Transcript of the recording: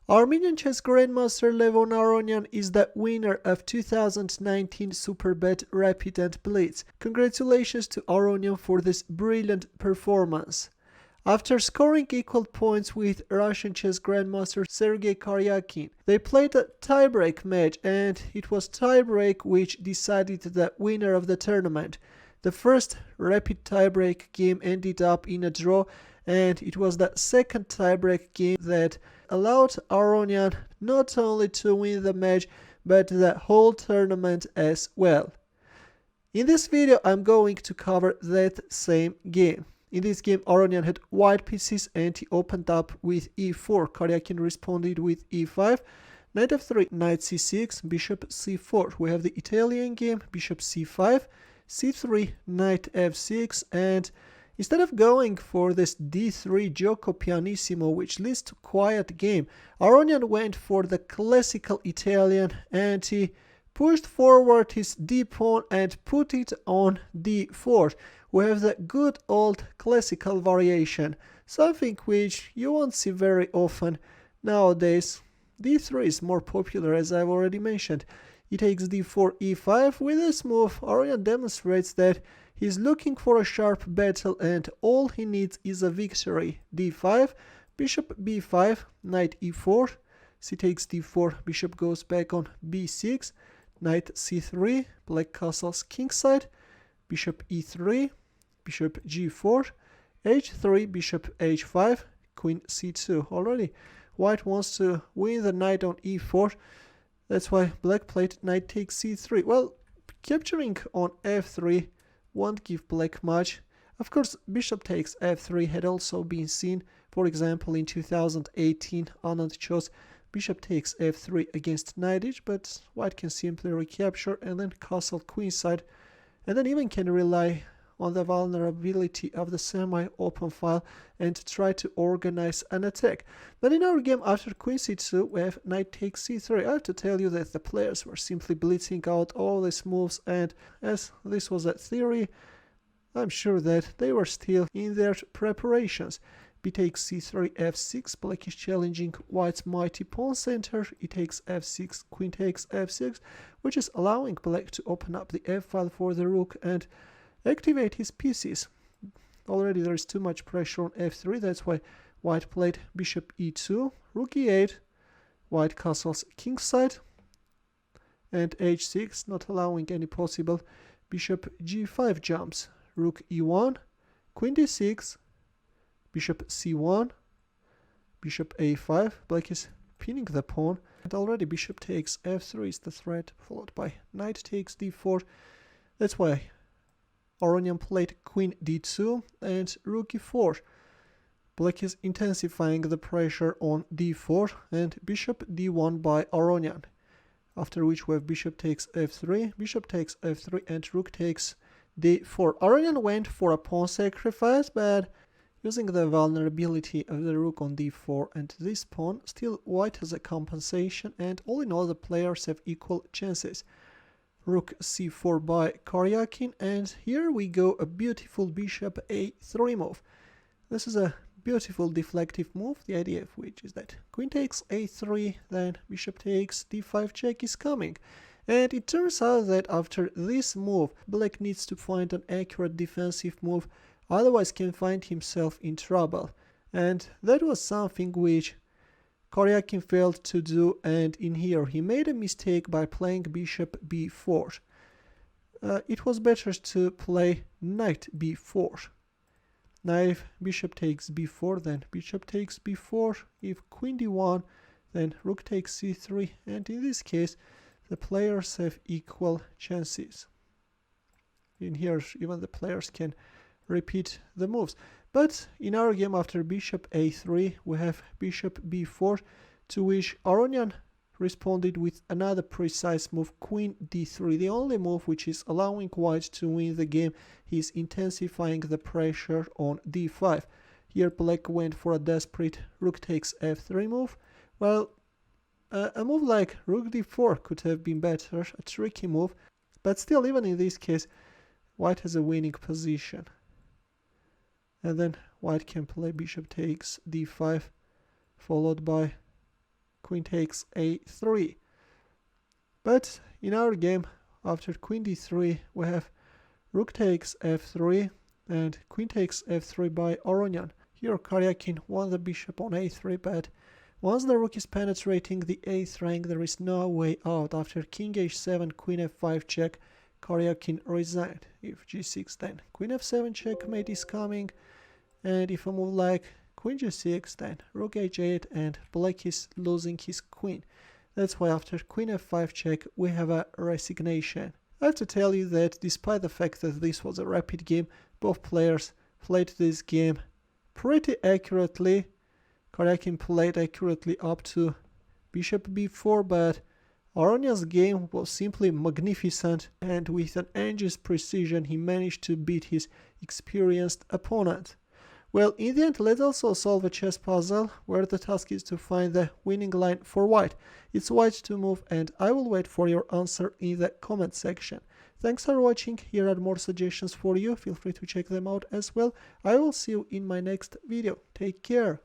Armenian chess grandmaster Levon Aronian is the winner of 2019 Superbet Rapid Blitz. Congratulations to Aronian for this brilliant performance. After scoring equal points with Russian chess grandmaster Sergey Karjakin, they played a tiebreak match, and it was tiebreak which decided the winner of the tournament. The first rapid tiebreak game ended up in a draw, and it was the second tiebreak game that allowed Aronian not only to win the match but the whole tournament as well. In this video I'm going to cover that same game. In this game Aronian had white pieces and he opened up with e4. Karjakin responded with e5, Nf3 Nc6, bishop c4. We have the Italian game, bishop c5, c3, knight f6, and instead of going for this d3 gioco pianissimo, which leads to quiet game, Aronian went for the classical Italian and he pushed forward his d pawn and put it on d4. We have the good old classical variation, something which you won't see very often nowadays. d3 is more popular, as I've already mentioned. He takes d4 e5. With this move, Aronian demonstrates that he's looking for a sharp battle and all he needs is a victory. d5, bishop b5, knight e4, c takes d4, bishop goes back on b6, knight c3, black castles kingside, bishop e3, bishop g4, h3, bishop h5, queen c2. Already white wants to win the knight on e4. That's why black played knight takes c3. Well, capturing on f3 won't give black much. Of course, bishop takes f3 had also been seen. For example, in 2018, Anand chose bishop takes f3 against knight, but white can simply recapture and then castle queenside, and then even can rely on the vulnerability of the semi-open file and try to organize an attack. But in our game, after queen c2, we have knight takes c3. I have to tell you that the players were simply blitzing out all these moves, and as this was a theory, I'm sure that they were still in their preparations. B takes c3, f6, black is challenging white's mighty pawn center. E takes f6, queen takes f6, which is allowing black to open up the f file for the rook and activate his pieces. Already there is too much pressure on f3, that's why white played bishop e2, rook e8, white castles kingside, and h6, not allowing any possible bishop g5 jumps. Rook e1, queen d6, bishop c1, bishop a5, black is pinning the pawn, and already bishop takes f3 is the threat, followed by knight takes d4. That's why Aronian played queen d2 and rook e4. Black is intensifying the pressure on d4 and bishop d1 by Aronian. After which we have bishop takes f3, and rook takes d4. Aronian went for a pawn sacrifice, but using the vulnerability of the rook on d4 and this pawn, still white has a compensation, and all in all the players have equal chances. Rook c4 by Karjakin, and here we go, a beautiful bishop a3 move. This is a beautiful deflective move, the idea of which is that queen takes a3, then bishop takes d5 check is coming. And it turns out that after this move, black needs to find an accurate defensive move, otherwise can find himself in trouble. And that was something which Karjakin failed to do, and in here he made a mistake by playing bishop b4. It was better to play knight b4. Now if bishop takes b4, then bishop takes b4. If queen d1, then rook takes c3, and in this case the players have equal chances. In here even the players can repeat the moves. But in our game, after bishop a3, we have bishop b4, to which Aronian responded with another precise move, queen d3, the only move which is allowing white to win the game. He's intensifying the pressure on d5. Here black went for a desperate rook takes f3 move. Well, a move like rook d4 could have been better, a tricky move, but still, even in this case, white has a winning position. And then white can play bishop takes d5, followed by queen takes a3. But in our game, after queen d3, we have rook takes f3 and queen takes f3 by Aronian. Here Karjakin won the bishop on a3, but once the rook is penetrating the a8 rank, there is no way out. After king h7, queen f5 check, Karjakin resigned. If g6, then queen f7 checkmate is coming, and if a move like queen g6, then rook h8, and black is losing his queen. That's why after queen f5 check, we have a resignation. I have to tell you that despite the fact that this was a rapid game, both players played this game pretty accurately. Karjakin played accurately up to bishop b4, but Aronian's game was simply magnificent, and with an angel's precision he managed to beat his experienced opponent. Well, in the end, let's also solve a chess puzzle where the task is to find the winning line for white. It's white to move, and I will wait for your answer in the comment section. Thanks for watching. Here are more suggestions for you. Feel free to check them out as well. I will see you in my next video. Take care.